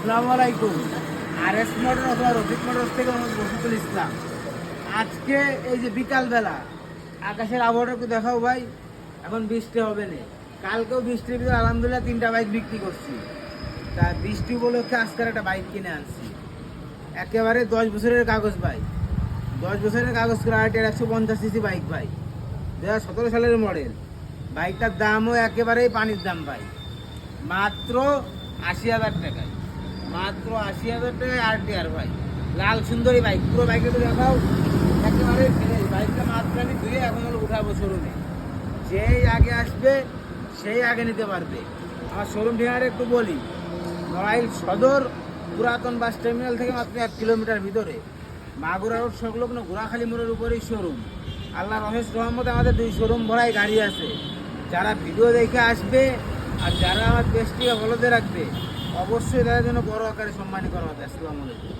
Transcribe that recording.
আসসালামু আলাইকুম। RS motor অথবা রফিক মোটরস থেকে মোহাম্মদ রফিকুল ইসলাম। আজকে এই যে বিকালবেলা আকাশের আবহাওয়াটা একটু দেখাও ভাই। এখন বৃষ্টি হবে না, কালকেও বৃষ্টির ভিতরে আলহামদুলিল্লাহ 3টা বাইক বিক্রি করছি। তা বৃষ্টি উপলক্ষে আজকের একটা বাইক কিনে আনছি, একেবারে 10 বছরের কাগজ ভাই। 10 বছরের কাগজ করে আর 150 সিসি বাইক ভাই, 2017 সালের মডেল। বাইকটার দামও একেবারেই পানির দাম ভাই, মাত্র 80,000 টাকায়। মাত্র 80,000 টাকায় RTR ভাই, লাল সুন্দরী বাইক। পুরো বাইকটা তো দেখাও, একেবারে ফ্রেশ। বাইকটা মাত্র আমি ধুয়ে এখন হলো উঠাবো শোরুমে। যেই আগে আসবে সেই আগে নিতে পারবে। আমার শোরুম ঠিকানাটা একটু বলি, নড়াইল সদর পুরাতন বাস টার্মিনাল থেকে মাত্র 1 কিলোমিটার ভিতরে, মাগুরা রোড সংলগ্ন ঘোড়াখালী মোড়ের উপরেই শোরুম। আল্লাহর অশেষ রহমতে আমাদের 2 শোরুম ভরাই গাড়ি আছে। যারা ভিডিও দেখে আসবে আর যারা আমার পেজটিকে ফলোতে রাখবে, অবশ্যই তাদের জন্য বড় আকারে সম্মানী করা হবে। আসসালামু আলাইকুম।